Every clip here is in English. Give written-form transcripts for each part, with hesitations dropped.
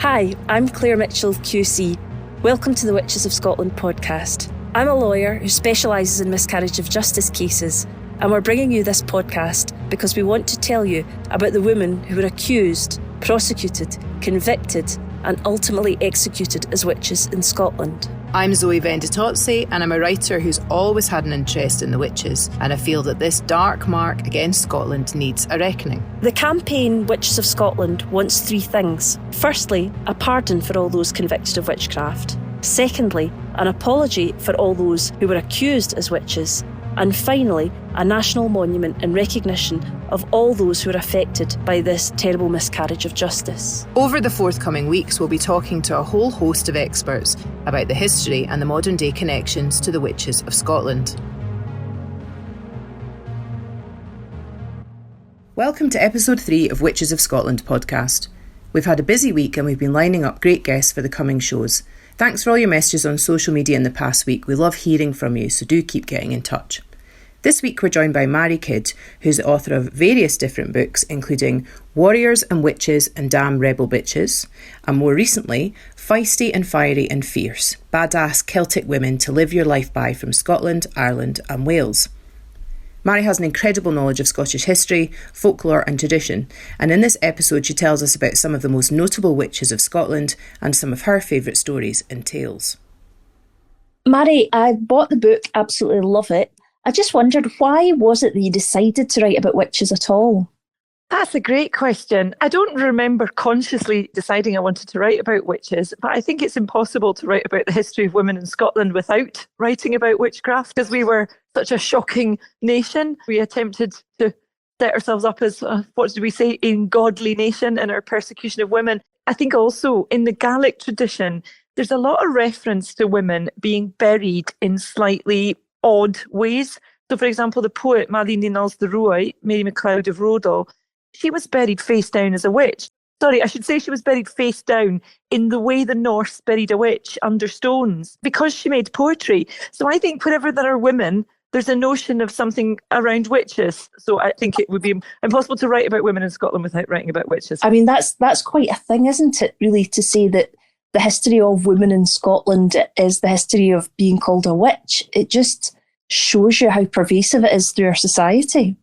Hi, I'm Claire Mitchell QC. Welcome to the Witches of Scotland podcast. I'm a lawyer who specialises in miscarriage of justice cases, and we're bringing you this podcast because we want to tell you about the women who were accused, prosecuted, convicted, and ultimately executed as witches in Scotland. I'm Zoe Venditozzi, and I'm a writer who's always had an interest in the witches, and I feel that this dark mark against Scotland needs a reckoning. The campaign Witches of Scotland wants three things. Firstly, a pardon for all those convicted of witchcraft. Secondly, an apology for all those who were accused as witches. And finally, a national monument in recognition of all those who are affected by this terrible miscarriage of justice. Over the forthcoming weeks, we'll be talking to a whole host of experts about the history and the modern day connections to the Witches of Scotland. Welcome to episode 3 of Witches of Scotland podcast. We've had a busy week and we've been lining up great guests for the coming shows. Thanks for all your messages on social media in the past week. We love hearing from you, so do keep getting in touch. This week we're joined by Mairi Kidd, who's the author of various different books, including Warriors and Witches and Damn Rebel Bitches, and more recently, Feisty and Fiery and Fierce, Badass Celtic Women to Live Your Life By from Scotland, Ireland and Wales. Mairi has an incredible knowledge of Scottish history, folklore and tradition, and in this episode she tells us about some of the most notable witches of Scotland and some of her favourite stories and tales. Mairi, I bought the book, absolutely love it. I just wondered, why was it that you decided to write about witches at all? That's a great question. I don't remember consciously deciding I wanted to write about witches, but I think it's impossible to write about the history of women in Scotland without writing about witchcraft, because we were such a shocking nation. We attempted to set ourselves up as, what did we say, a godly nation in our persecution of women. I think also in the Gaelic tradition, there's a lot of reference to women being buried in slightly odd ways. So, for example, the poet Malin Nals the Roy, Mary MacLeod of Rodel, she was buried face down as a witch. Sorry, I should say she was buried face down in the way the Norse buried a witch, under stones, because she made poetry. So I think wherever there are women, there's a notion of something around witches. So I think it would be impossible to write about women in Scotland without writing about witches. I mean, that's quite a thing, isn't it, really, to say that the history of women in Scotland is the history of being called a witch. It just shows you how pervasive it is through our society.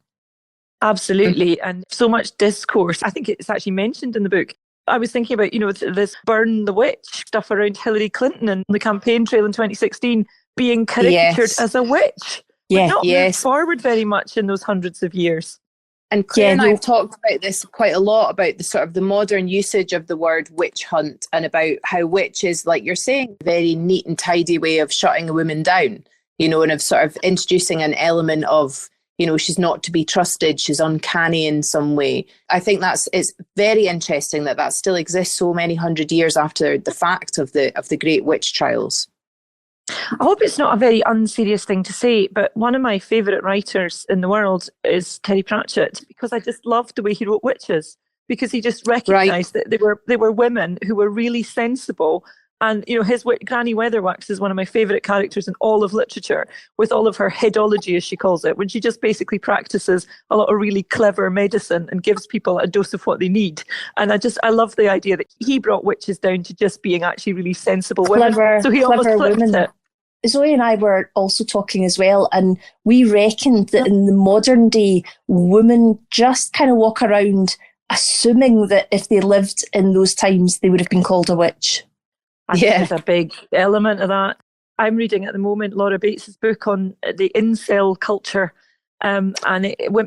Absolutely. And so much discourse. I think it's actually mentioned in the book. I was thinking about, this burn the witch stuff around Hillary Clinton and the campaign trail in 2016 being caricatured as a witch. Yeah, not moved forward very much in those hundreds of years. And Claire and I have talked about this quite a lot, about the sort of the modern usage of the word witch hunt, and about how witch is, like you're saying, a very neat and tidy way of shutting a woman down, and of sort of introducing an element of, she's not to be trusted, she's uncanny in some way. I think it's very interesting that still exists so many hundred years after the fact of the great witch trials. I hope it's not a very unserious thing to say, but one of my favourite writers in the world is Terry Pratchett, because I just loved the way he wrote witches, because he just recognised that they were women who were really sensible. And, his Granny Weatherwax is one of my favourite characters in all of literature, with all of her headology, as she calls it, when she just basically practices a lot of really clever medicine and gives people a dose of what they need. And I love the idea that he brought witches down to just being actually really sensible women. So he almost flipped it. Zoe and I were also talking as well, and we reckoned that in the modern day, women just kind of walk around assuming that if they lived in those times, they would have been called a witch. I think there's a big element of that. I'm reading at the moment Laura Bates's book on the incel culture, and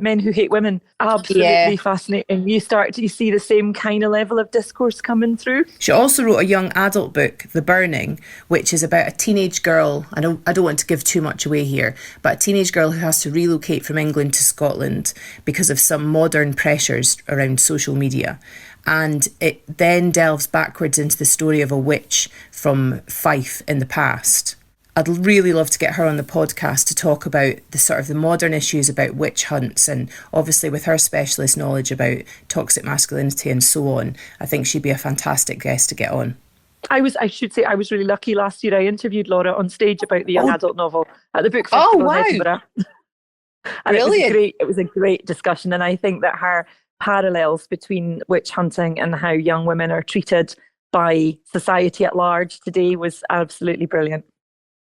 men who hate women. Absolutely fascinating. You start to see the same kind of level of discourse coming through. She also wrote a young adult book, The Burning, which is about a teenage girl. I don't want to give too much away here, but a teenage girl who has to relocate from England to Scotland because of some modern pressures around social media. And it then delves backwards into the story of a witch from Fife in the past. I'd really love to get her on the podcast to talk about the sort of the modern issues about witch hunts, and obviously with her specialist knowledge about toxic masculinity and so on, I think she'd be a fantastic guest to get on. I should say I was really lucky last year. I interviewed Laura on stage about the young adult novel at the book festival in Edinburgh. And it was a great discussion, and I think that her parallels between witch hunting and how young women are treated by society at large today was absolutely brilliant.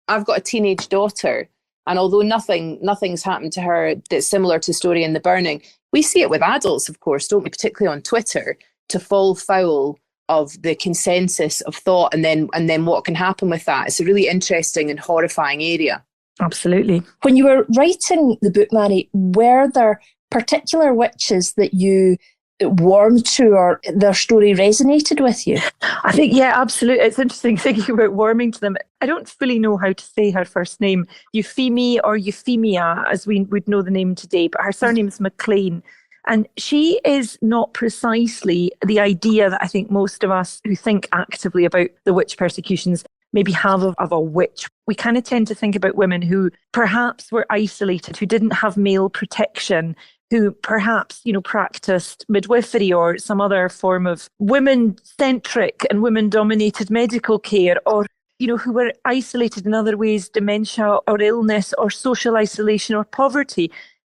I've got a teenage daughter, and although nothing's happened to her that's similar to Story in the Burning, we see it with adults, of course, don't we, particularly on Twitter, to fall foul of the consensus of thought and then what can happen with that. It's a really interesting and horrifying area. Absolutely. When you were writing the book, Mairi, were there particular witches that you warmed to or their story resonated with you? I think, yeah, absolutely. It's interesting thinking about warming to them. I don't fully know how to say her first name, Euphame or Euphemia, as we would know the name today, but her surname is MacLean. And she is not precisely the idea that I think most of us who think actively about the witch persecutions maybe have of a witch. We kind of tend to think about women who perhaps were isolated, who didn't have male protection, who perhaps, practiced midwifery or some other form of women-centric and women-dominated medical care, or, who were isolated in other ways, dementia or illness or social isolation or poverty.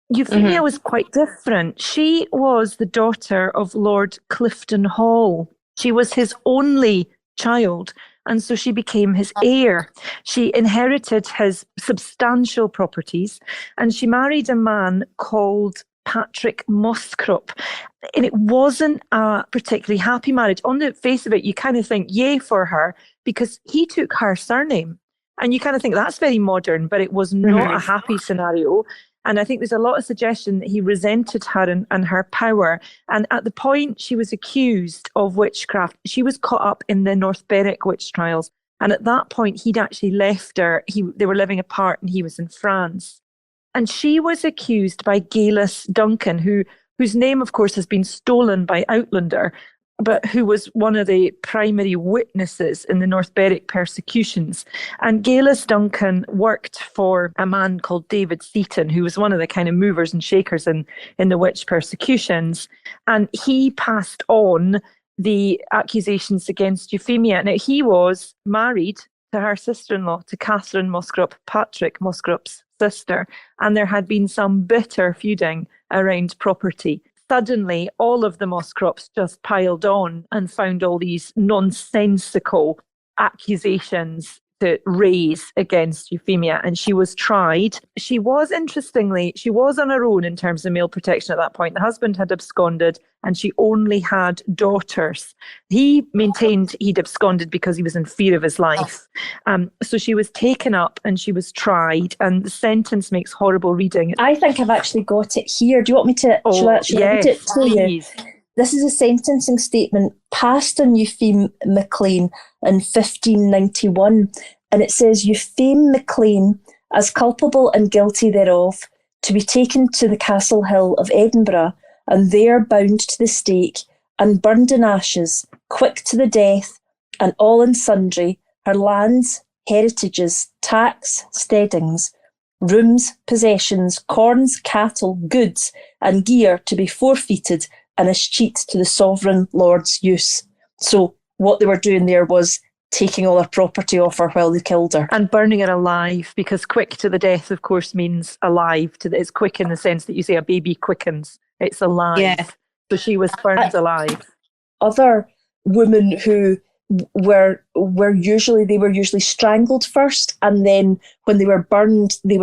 Euphemia was quite different. She was the daughter of Lord Clifton Hall. She was his only child, and so she became his heir. She inherited his substantial properties, and she married a man called Patrick Moscrop. And it wasn't a particularly happy marriage. On the face of it, you kind of think, yay for her, because he took her surname. And you kind of think that's very modern, but it was not a happy scenario. And I think there's a lot of suggestion that he resented her and her power. And at the point she was accused of witchcraft, she was caught up in the North Berwick witch trials. And at that point, he'd actually left her. They were living apart and he was in France. And she was accused by Helen Duncan, whose name, of course, has been stolen by Outlander, but who was one of the primary witnesses in the North Berwick persecutions. And Helen Duncan worked for a man called David Seaton, who was one of the kind of movers and shakers in the witch persecutions. And he passed on the accusations against Euphemia. Now, he was married to her sister-in-law, to Catherine Moscrop, Patrick Moscrop's sister, and there had been some bitter feuding around property. Suddenly, all of the Moscrops just piled on and found all these nonsensical accusations to raise against Euphemia, and she was tried. She was on her own in terms of male protection at that point. The husband had absconded and she only had daughters. He maintained he'd absconded because he was in fear of his life. So she was taken up and she was tried, and the sentence makes horrible reading. I think I've actually got it here. Do you want me to read it to please. You? This is a sentencing statement passed on Euphame Maccalzean in 1591, and it says, Euphame Maccalzean, as culpable and guilty thereof, to be taken to the Castle Hill of Edinburgh, and there bound to the stake, and burned in ashes, quick to the death, and all and sundry, her lands, heritages, tax, steadings, rooms, possessions, corns, cattle, goods, and gear to be forfeited, and as cheat to the sovereign lord's use. So what they were doing there was taking all her property off her while they killed her. And burning her alive, because quick to the death, of course, means alive. It's quick in the sense that you say a baby quickens. It's alive. Yeah. So she was burned alive. Other women who were usually strangled first, and then when they were burned, they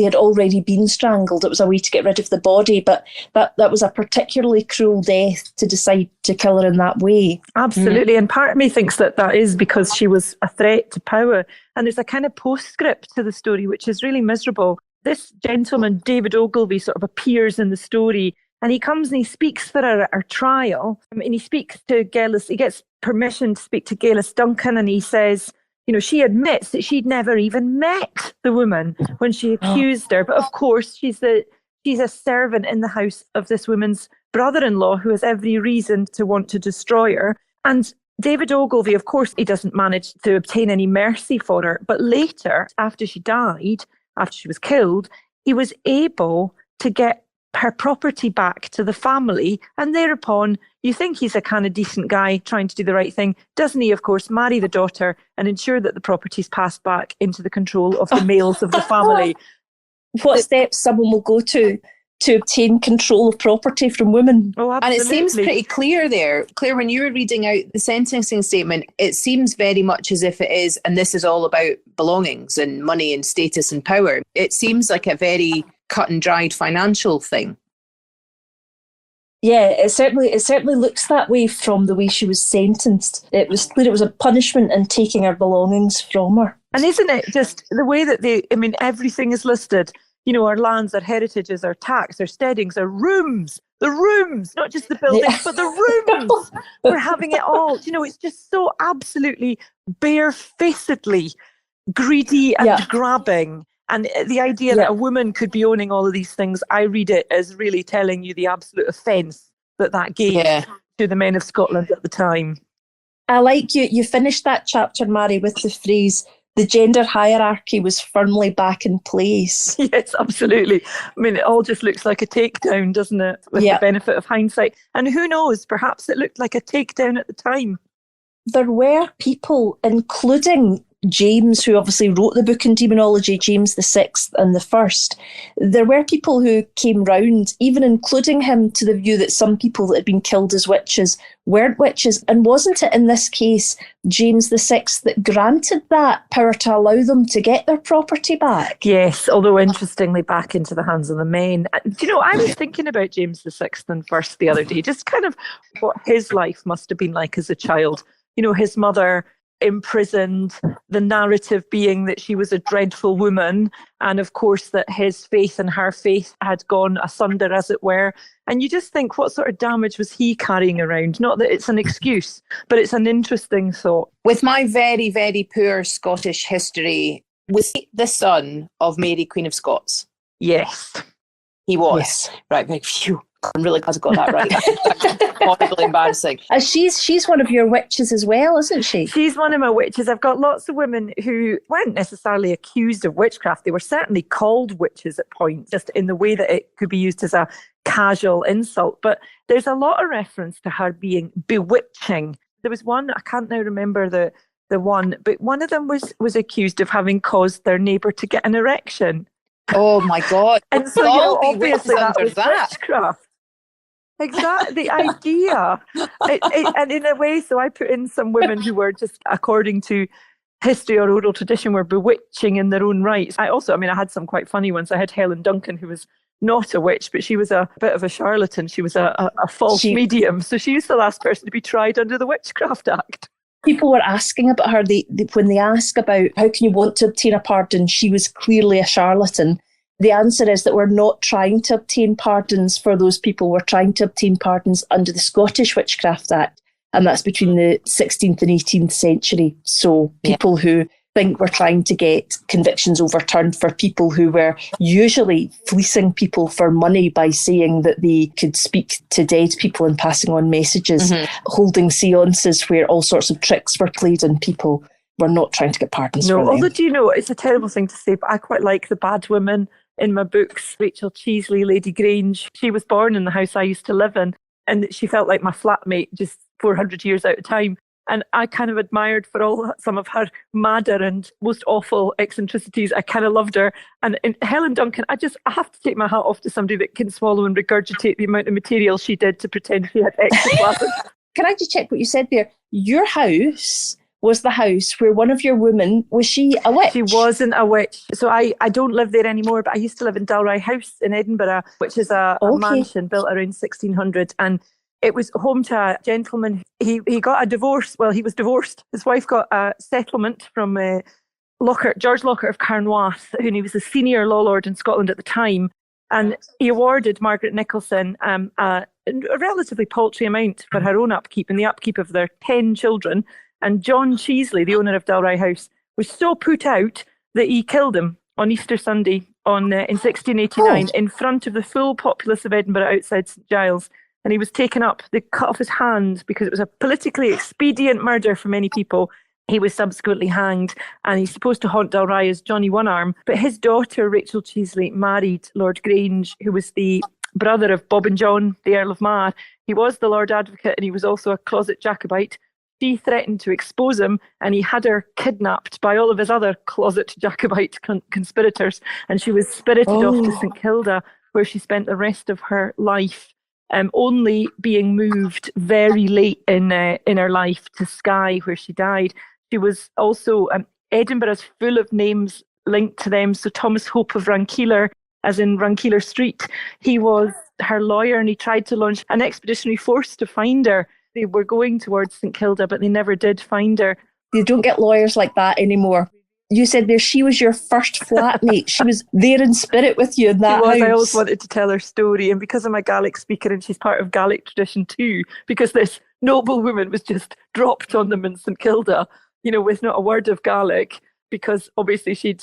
had already been strangled. It was a way to get rid of the body, but that was a particularly cruel death to decide to kill her in that way. Absolutely. And part of me thinks that is because she was a threat to power. And there's a kind of postscript to the story which is really miserable. This gentleman, David Ogilvy, sort of appears in the story, and he comes and he speaks for her at her trial. And he speaks to Gellis. He gets permission to speak to Helen Duncan, and he says, she admits that she'd never even met the woman when she accused her. But of course, she's a servant in the house of this woman's brother-in-law who has every reason to want to destroy her. And David Ogilvy, of course, he doesn't manage to obtain any mercy for her. But later, after she died, after she was killed, he was able to get her property back to the family, and thereupon you think he's a kind of decent guy trying to do the right thing. Doesn't he, of course, marry the daughter and ensure that the property's passed back into the control of the males of the family? What steps someone will go to to obtain control of property from women. Oh, And it seems pretty clear there. Claire, when you were reading out the sentencing statement, it seems very much as if it is, and this is all about belongings and money and status and power. It seems like a very cut and dried financial thing. Yeah, it certainly looks that way from the way she was sentenced. It was clear it was a punishment in taking her belongings from her. And isn't it just the way that everything is listed? You know, our lands, our heritages, our tax, our steadings, our rooms, the rooms, not just the buildings, but the rooms. We're having it all. You know, it's just so absolutely barefacedly greedy and grabbing. And the idea that a woman could be owning all of these things, I read it as really telling you the absolute offence that gave to the men of Scotland at the time. I like you finished that chapter, Mary, with the phrase, the gender hierarchy was firmly back in place. Yes, absolutely. I mean, it all just looks like a takedown, doesn't it? With the benefit of hindsight. And who knows, perhaps it looked like a takedown at the time. There were people, including James, who obviously wrote the book in demonology, James the Sixth and the First. There were people who came round, even including him, to the view that some people that had been killed as witches weren't witches. And wasn't it in this case James the Sixth that granted that power to allow them to get their property back? Yes, although interestingly back into the hands of the men. Do you know, I was thinking about James the Sixth and First the other day, just kind of what his life must have been like as a child. You know, his mother imprisoned, the narrative being that she was a dreadful woman, and of course that his faith and her faith had gone asunder, as it were. And you just think, what sort of damage was he carrying around? Not that it's an excuse, but it's an interesting thought. With my very, very poor Scottish history, was he the son of Mary, Queen of Scots? Yes. He was. Yes. Right, phew. I'm really glad I got that right. That's horribly embarrassing. She's one of your witches as well, isn't she? She's one of my witches. I've got lots of women who weren't necessarily accused of witchcraft. They were certainly called witches at points, just in the way that it could be used as a casual insult. But there's a lot of reference to her being bewitching. There was one, I can't now remember the one, but one of them was accused of having caused their neighbour to get an erection. Oh my God. And so, obviously that was witchcraft. Exactly, the idea. And in a way, so I put in some women who were just, according to history or oral tradition, were bewitching in their own rights. I had some quite funny ones. I had Helen Duncan, who was not a witch, but she was a bit of a charlatan. She was a false medium. So she was the last person to be tried under the Witchcraft Act. People were asking about her. When they ask about how can you want to obtain a pardon, she was clearly a charlatan. The answer is that we're not trying to obtain pardons for those people. We're trying to obtain pardons under the Scottish Witchcraft Act, and that's between the 16th and 18th century. So people who think we're trying to get convictions overturned for people who were usually fleecing people for money by saying that they could speak to dead people and passing on messages, holding seances where all sorts of tricks were played on people. We're not trying to get pardons for them. Although, do you know, it's a terrible thing to say, but I quite like the bad women in my books. Rachel Cheesley, Lady Grange, she was born in the house I used to live in, and she felt like my flatmate just 400 years out of time. And I kind of admired for some of her madder and most awful eccentricities. I kind of loved her. And Helen Duncan, I have to take my hat off to somebody that can swallow and regurgitate the amount of material she did to pretend she had ectoplasm. Can I just check what you said there? Your house was the house where one of your women, was she a witch? She wasn't a witch. So I don't live there anymore, but I used to live in Dalry House in Edinburgh, which is a mansion built around 1600. And it was home to a gentleman. He got a divorce. Well, he was divorced. His wife got a settlement from George Lockhart of Carnwath, who he was the senior law lord in Scotland at the time. And he awarded Margaret Nicholson a relatively paltry amount for her own upkeep and the upkeep of their 10 children. And John Cheesley, the owner of Dalry House, was so put out that he killed him on Easter Sunday in 1689 in front of the full populace of Edinburgh outside St Giles. And he was taken up. They cut off his hand because it was a politically expedient murder for many people. He was subsequently hanged, and he's supposed to haunt Dalry as Johnny One Arm. But his daughter, Rachel Cheesley, married Lord Grange, who was the brother of Bob and John, the Earl of Mar. He was the Lord Advocate, and he was also a closet Jacobite. She threatened to expose him, and he had her kidnapped by all of his other closet Jacobite conspirators, and she was spirited off to St Kilda where she spent the rest of her life, only being moved very late in her life to Skye, where she died. She was also, Edinburgh is full of names linked to them. So Thomas Hope of Rankeeler, as in Rankeeler Street, he was her lawyer, and he tried to launch an expeditionary force to find her. They were going towards St Kilda, but they never did find her. You don't get lawyers like that anymore. You said there she was your first flatmate. She was there in spirit with you in that house. I always wanted to tell her story, and because I'm a Gaelic speaker and she's part of Gaelic tradition too, because this noble woman was just dropped on them in St Kilda, with not a word of Gaelic, because obviously she'd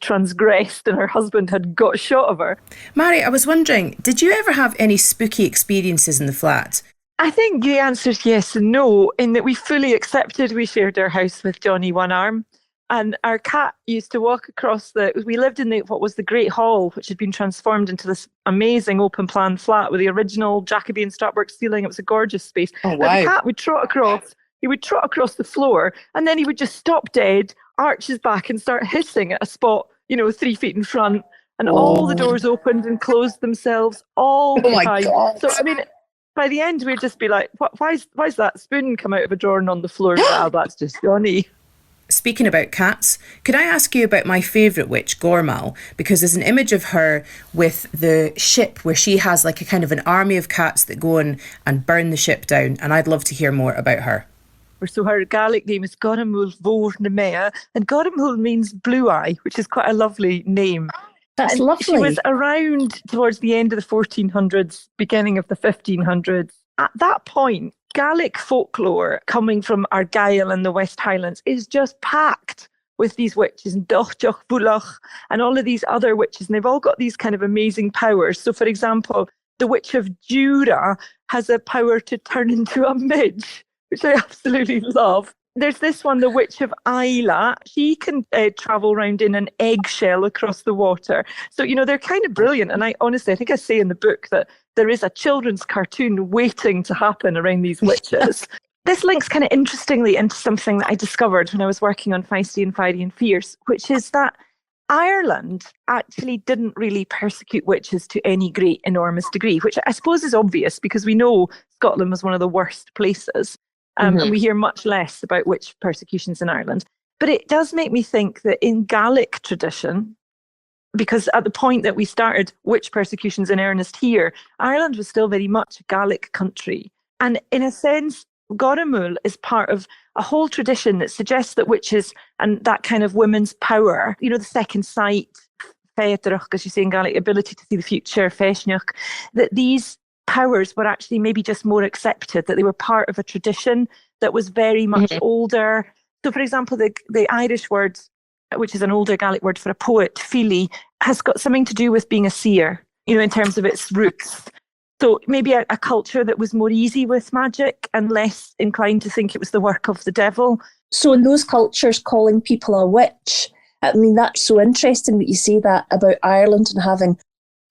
transgressed and her husband had got shot of her. Mairi, I was wondering, did you ever have any spooky experiences in the flat? I think the answer is yes and no, in that we fully accepted we shared our house with Johnny One Arm. And our cat used to walk across we lived in what was the Great Hall, which had been transformed into this amazing open plan flat with the original Jacobean strapwork ceiling. It was a gorgeous space. Oh, wow. And the cat would trot across the floor, and then he would just stop dead, arch his back and start hissing at a spot, 3 feet in front. And all the doors opened and closed themselves all the time. God. So, by the end, we'd just be like, why's that spoon come out of a drawer and on the floor? That's just Johnny. Speaking about cats, could I ask you about my favourite witch, Gormal? Because there's an image of her with the ship where she has like a kind of an army of cats that go in and burn the ship down. And I'd love to hear more about her. So her Gaelic name is Gormal Vor na Mea, and Gormal means blue eye, which is quite a lovely name. That's and lovely. She was around towards the end of the 1400s, beginning of the 1500s. At that point, Gaelic folklore coming from Argyll and the West Highlands is just packed with these witches, and Dochjoch Bulach and all of these other witches, and they've all got these kind of amazing powers. So, for example, the Witch of Jura has a power to turn into a midge, which I absolutely love. There's this one, the Witch of Isla. She can travel around in an eggshell across the water. So, they're kind of brilliant. And I think I say in the book that there is a children's cartoon waiting to happen around these witches. This links kind of interestingly into something that I discovered when I was working on Feisty and Fiery and Fierce, which is that Ireland actually didn't really persecute witches to any great enormous degree, which I suppose is obvious because we know Scotland was one of the worst places. And we hear much less about witch persecutions in Ireland. But it does make me think that in Gaelic tradition, because at the point that we started witch persecutions in earnest here, Ireland was still very much a Gaelic country. And in a sense, Gormal is part of a whole tradition that suggests that witches and that kind of women's power, the second sight, feadrach, as you say in Gaelic, ability to see the future, feisneach, that these powers were actually maybe just more accepted, that they were part of a tradition that was very much older. So, for example, the Irish word, which is an older Gaelic word for a poet, fili, has got something to do with being a seer, in terms of its roots. So maybe a culture that was more easy with magic and less inclined to think it was the work of the devil. So in those cultures, calling people a witch, that's so interesting that you say that about Ireland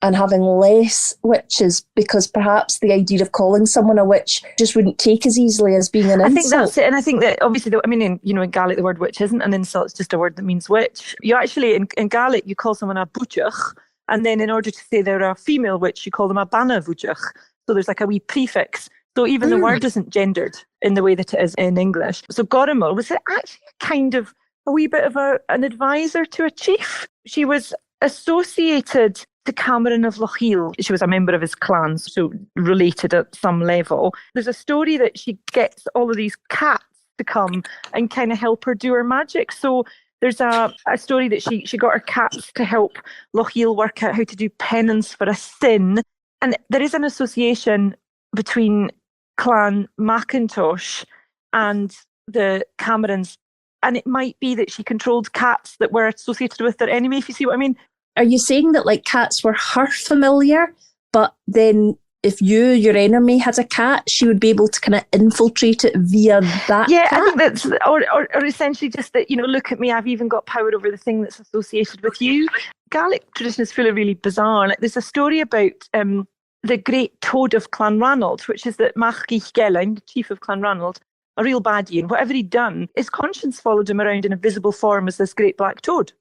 and having less witches, because perhaps the idea of calling someone a witch just wouldn't take as easily as being an insult. I think that's it. And I think that obviously, in Gaelic, the word witch isn't an insult, it's just a word that means witch. You actually, in Gaelic, you call someone a butchach, and then in order to say they're a female witch, you call them a bana butchach. So there's like a wee prefix. So even the word isn't gendered in the way that it is in English. So Gormal was actually kind of a wee bit of an advisor to a chief. She was associated to Cameron of Lochiel. She was a member of his clan, so related at some level. There's a story that she gets all of these cats to come and kind of help her do her magic. So there's a story that she got her cats to help Lochiel work out how to do penance for a sin. And there is an association between Clan Macintosh and the Camerons. And it might be that she controlled cats that were associated with their enemy, if you see what I mean. Are you saying that cats were her familiar, but then if your enemy had a cat, she would be able to kind of infiltrate it via that cat? I think that's, or essentially just that, look at me, I've even got power over the thing that's associated with you. Gaelic tradition is full of really bizarre. There's a story about the great toad of Clanranald, which is that Mairi Kidd, the chief of Clanranald, a real baddie, and whatever he'd done, his conscience followed him around in a visible form as this great black toad.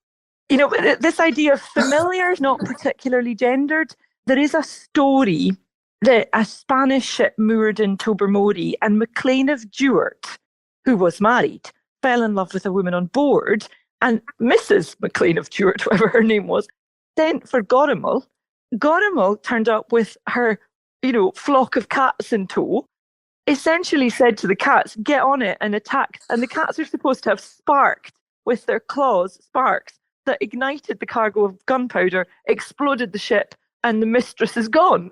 This idea of familiar is not particularly gendered. there is a story that a Spanish ship moored in Tobermory, and Maclean of Duart, who was married, fell in love with a woman on board, and Mrs. Maclean of Duart, whatever her name was, sent for Gormal. Gormal turned up with her, flock of cats in tow, essentially said to the cats, get on it and attack. And the cats are supposed to have sparked with their claws, sparks that ignited the cargo of gunpowder, exploded the ship, and the mistress is gone.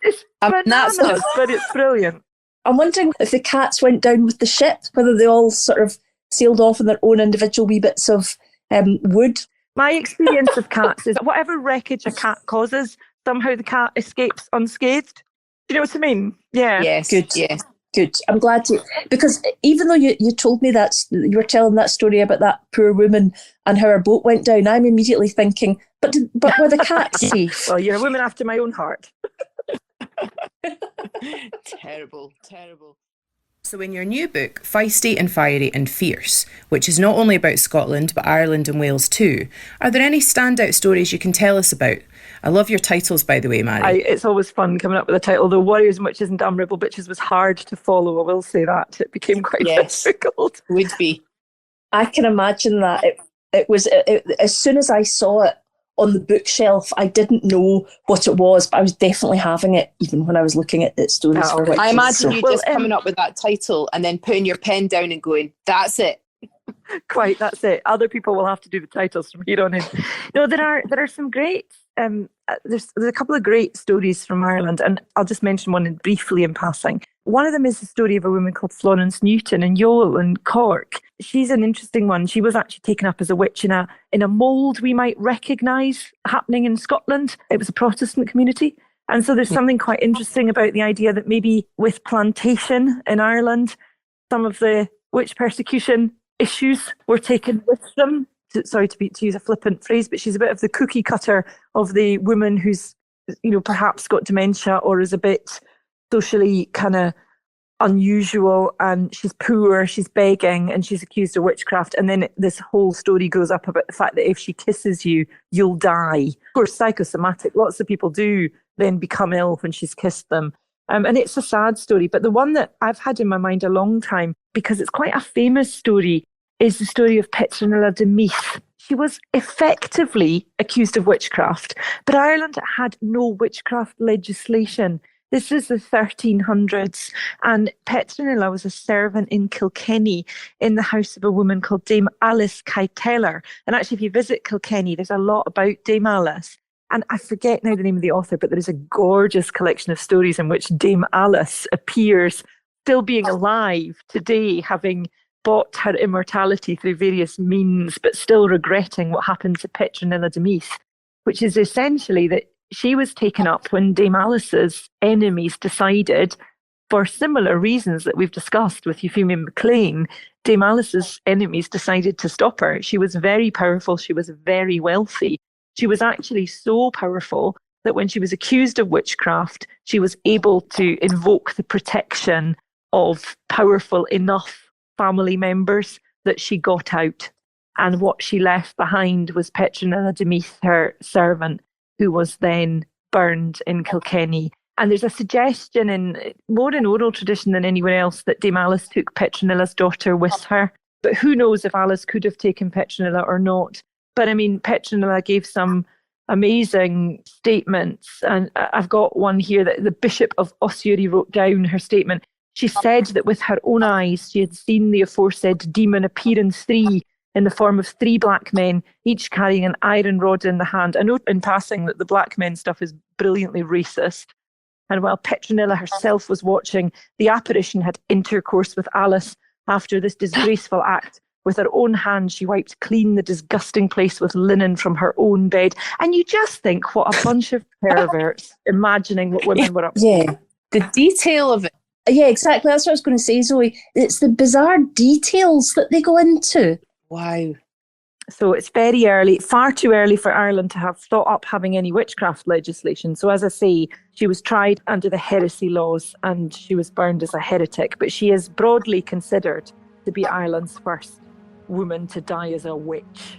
It's bananas, but it's brilliant. I'm wondering if the cats went down with the ship, whether they all sort of sailed off in their own individual wee bits of wood. My experience of cats is whatever wreckage a cat causes, somehow the cat escapes unscathed. Do you know what I mean? Yeah. Yes. Good. Yes. Good. I'm glad to, because even though you told me that, you were telling that story about that poor woman and how her boat went down, I'm immediately thinking, but were the cats safe? Well, you're a woman after my own heart. Terrible. So in your new book, Feisty and Fiery and Fierce, which is not only about Scotland but Ireland and Wales too, are there any standout stories you can tell us about? I love your titles, by the way, Mairi. It's always fun coming up with a title. The Warriors and Witches and Damn Ribble Bitches was hard to follow, I will say that. It became quite difficult. Would be. I can imagine that. It was as soon as I saw it on the bookshelf, I didn't know what it was, but I was definitely having it, even when I was looking at the stories for witches. I imagine you just coming up with that title and then putting your pen down and going, that's it. Quite, that's it. Other people will have to do the titles from here on in. No, there are some great. There's a couple of great stories from Ireland, and I'll just mention one briefly in passing. One of them is the story of a woman called Florence Newton in Youghal in Cork. She's an interesting one. She was actually taken up as a witch in a mould we might recognise happening in Scotland. It was a Protestant community. And so there's something quite interesting about the idea that maybe with plantation in Ireland, some of the witch persecution issues were taken with them. Sorry to use a flippant phrase, but she's a bit of the cookie cutter of the woman who's, perhaps got dementia or is a bit socially kind of unusual, and she's poor, she's begging, and she's accused of witchcraft. And then this whole story grows up about the fact that if she kisses you, you'll die. Of course, psychosomatic. Lots of people do then become ill when she's kissed them. And it's a sad story. But the one that I've had in my mind a long time, because it's quite a famous story, is the story of Petronilla de Meath. She was effectively accused of witchcraft, but Ireland had no witchcraft legislation. This is the 1300s, and Petronilla was a servant in Kilkenny in the house of a woman called Dame Alice Kyteler. And actually, if you visit Kilkenny, there's a lot about Dame Alice. And I forget now the name of the author, but there is a gorgeous collection of stories in which Dame Alice appears still being alive today, having bought her immortality through various means, but still regretting what happened to Petronilla de Meath, which is essentially that she was taken up when Dame Alice's enemies decided, for similar reasons that we've discussed with Euphame Maccalzean, Dame Alice's enemies decided to stop her. She was very powerful. She was very wealthy. She was actually so powerful that when she was accused of witchcraft, she was able to invoke the protection of powerful enough family members that she got out. And what she left behind was Petronilla de Meath, her servant, who was then burned in Kilkenny. And there's a suggestion, more in oral tradition than anywhere else, that Dame Alice took Petronilla's daughter with her. But who knows if Alice could have taken Petronilla or not. But I mean, Petronilla gave some amazing statements. And I've got one here that the Bishop of Ossory wrote down her statement. She said that with her own eyes, she had seen the aforesaid demon appear in the form of 3 black men, each carrying an iron rod in the hand. I note in passing that the black men stuff is brilliantly racist. And while Petronilla herself was watching, the apparition had intercourse with Alice. After this disgraceful act, with her own hand, she wiped clean the disgusting place with linen from her own bed. And you just think, what a bunch of perverts imagining what women were up to. Yeah, the detail of it. Yeah, exactly. That's what I was going to say, Zoe. It's the bizarre details that they go into. Wow. So it's very early, far too early for Ireland to have thought up having any witchcraft legislation. So as I say, she was tried under the heresy laws and she was burned as a heretic. But she is broadly considered to be Ireland's first woman to die as a witch.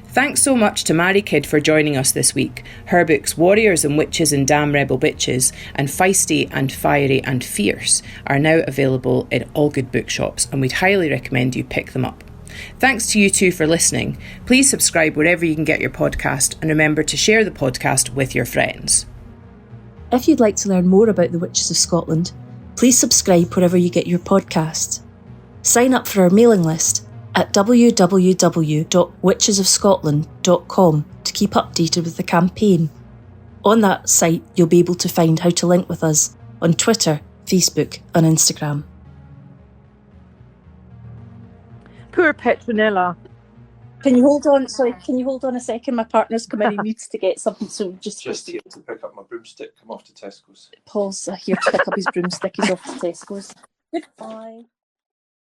Thanks so much to Mairi Kidd for joining us this week. Her books Warriors and Witches and Damn Rebel Bitches and Feisty and Fiery and Fierce are now available in all good bookshops, and we'd highly recommend you pick them up. Thanks to you too for listening. Please subscribe wherever you can get your podcast, and remember to share the podcast with your friends. If you'd like to learn more about the Witches of Scotland, please subscribe wherever you get your podcasts. Sign up for our mailing list at www.witchesofscotland.com to keep updated with the campaign. On that site, you'll be able to find how to link with us on Twitter, Facebook and Instagram. Poor Petronella. Can you hold on a second? My partner's come in, he needs to get something, so Just here to pick up my broomstick, come off to Tesco's. Paul's here to pick up his broomstick, he's off to Tesco's. Goodbye.